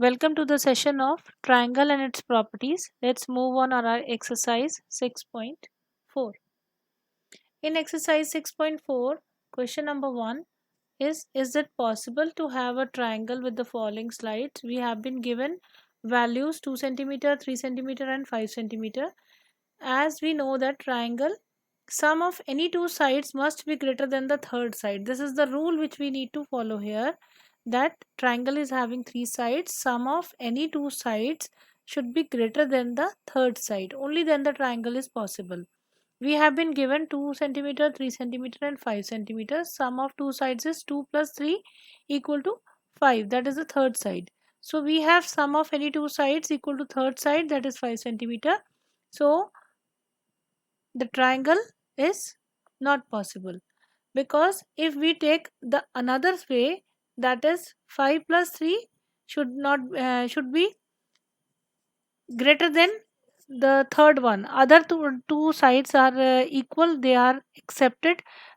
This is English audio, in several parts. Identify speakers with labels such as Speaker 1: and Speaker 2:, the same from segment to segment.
Speaker 1: Welcome to the session of triangle and its properties. Let's move on our exercise 6.4. In exercise 6.4, question number 1 is it possible to have a triangle with the following slides? We have been given values 2 centimeter, 3 centimeter and 5 centimeter. As we know that triangle, sum of any two sides must be greater than the third side. This is the rule which we need to follow here, that triangle is having three sides. Sum of any two sides should be greater than the third side. Only then the triangle is possible. We have been given 2 centimeter, 3 centimeter and 5 centimeters. Sum of two sides is 2 plus 3 equal to 5. That is the third side. So we have sum of any two sides equal to third side, that is 5 centimeter. So the triangle is not possible, because if we take the another way, that is 5 plus 3 should be greater than the third one. Other two sides are equal, they are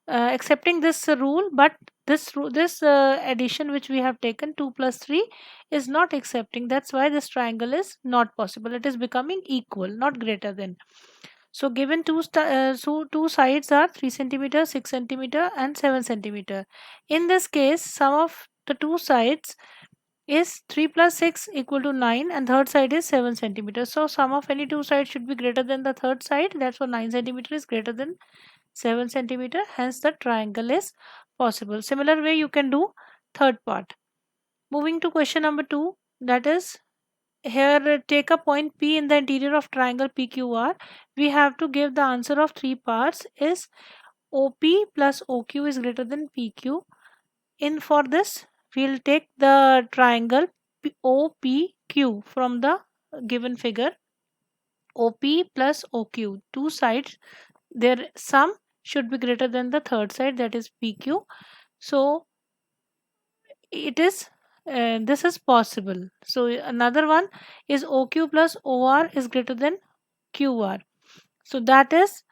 Speaker 1: accepting this rule, but this addition which we have taken 2 plus 3 is not accepting. That's why this triangle is not possible. It is becoming equal, not greater than. So given two sides are 3 centimeter, 6 centimeter and 7 centimeter. In this case, sum of the two sides is 3 plus 6 equal to 9 and third side is 7 centimeters. So sum of any two sides should be greater than the third side. That's why 9 centimeter is greater than 7 centimeter. Hence the triangle is possible. Similar way you can do third part. Moving to question number 2, that is, here take a point P in the interior of triangle PQR. We have to give the answer of three parts. Is OP plus OQ is greater than PQ. In for this, we'll take the triangle OPQ from the given figure. OP plus OQ, two sides, their sum should be greater than the third side, that is PQ. So it is this is possible. So another one is OQ plus OR is greater than QR. So that is,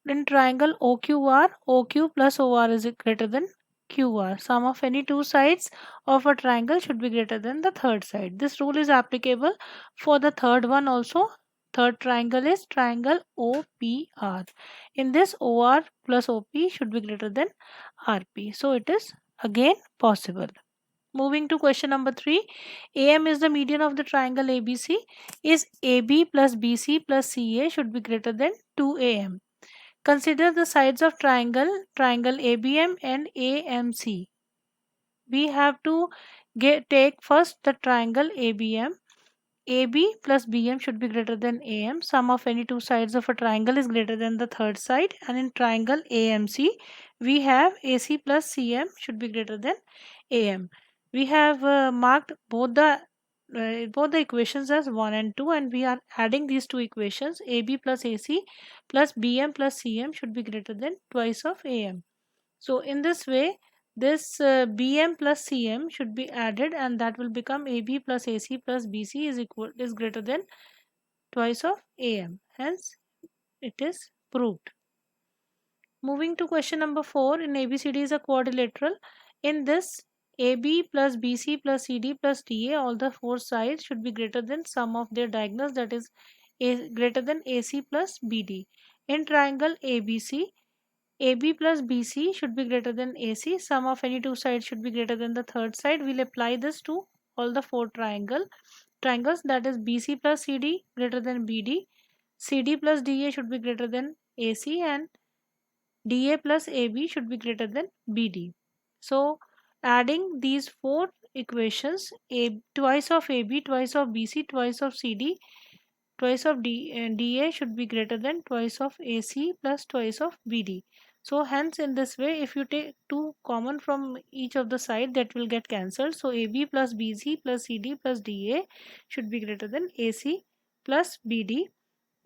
Speaker 1: in triangle OQR, OQ plus OR is greater than QR. Sum of any two sides of a triangle should be greater than the third side. This rule is applicable for the third one also. Third triangle is triangle OPR. In this, OR plus OP should be greater than RP. So it is again possible. Moving to question number 3, AM is the median of the triangle ABC. Is AB plus BC plus CA should be greater than 2AM. Consider the sides of triangle ABM and AMC. We have to take first the triangle ABM. AB plus BM should be greater than AM. Sum of any two sides of a triangle is greater than the third side. And in triangle AMC, we have AC plus CM should be greater than AM. We have marked both the equations as 1 and 2, and we are adding these two equations. AB plus AC plus BM plus CM should be greater than twice of AM. So in this way, this BM plus CM should be added, and that will become AB plus AC plus BC is greater than twice of AM. Hence it is proved. Moving to question number 4, in ABCD is a quadrilateral. In this, AB plus BC plus CD plus DA, all the four sides should be greater than sum of their diagonals, that is greater than AC plus BD. In triangle ABC, AB plus BC should be greater than AC. Sum of any two sides should be greater than the third side. We'll apply this to all the four triangles, that is BC plus CD greater than BD. CD plus DA should be greater than AC, and DA plus AB should be greater than BD. So adding these four equations, twice of AB, twice of BC, twice of CD, twice of DA should be greater than twice of AC plus twice of BD. So hence in this way, if you take 2 common from each of the side, that will get cancelled. So AB plus BC plus CD plus DA should be greater than AC plus BD,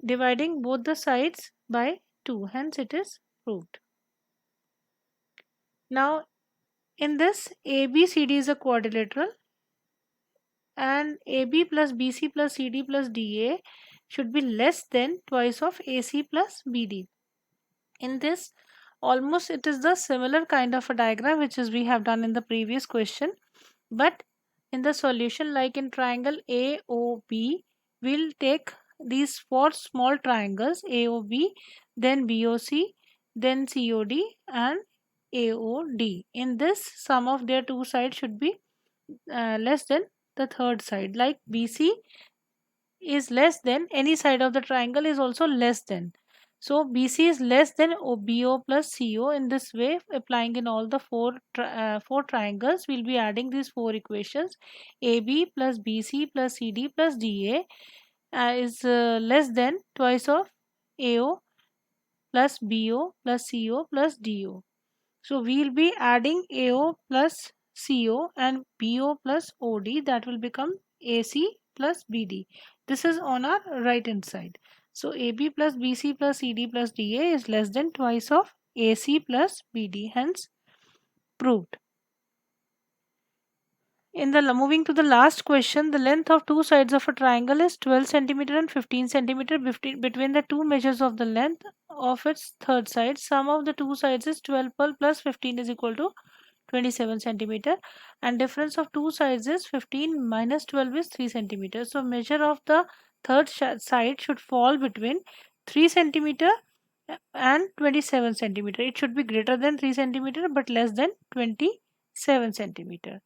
Speaker 1: dividing both the sides by 2. Hence it is proved. Now in this, ABCD is a quadrilateral, and AB plus BC plus CD plus DA should be less than twice of AC plus BD. In this, almost it is the similar kind of a diagram which is we have done in the previous question, but in the solution, like in triangle AOB, we'll take these four small triangles AOB, then BOC, then COD and AOD. In this, sum of their two sides should be less than the third side. Like BC is less than, any side of the triangle is also less than. So BC is less than BO plus CO. In this way, applying in all the four triangles, we'll be adding these four equations. AB plus BC plus CD plus DA is less than twice of AO plus BO plus CO plus DO. So we'll be adding AO plus CO and BO plus OD, that will become AC plus BD. This is on our right hand side. So AB plus BC plus CD plus DA is less than twice of AC plus BD, hence proved. In the moving to the last question, the length of two sides of a triangle is 12 centimeter and 15 centimeter. Between the two measures of the length of its third side, sum of the two sides is 12 plus 15 is equal to 27 centimeter, and difference of two sides is 15 minus 12 is 3 centimeter. So measure of the third side should fall between 3 centimeter and 27 centimeter. It should be greater than 3 centimeter but less than 27 centimeter.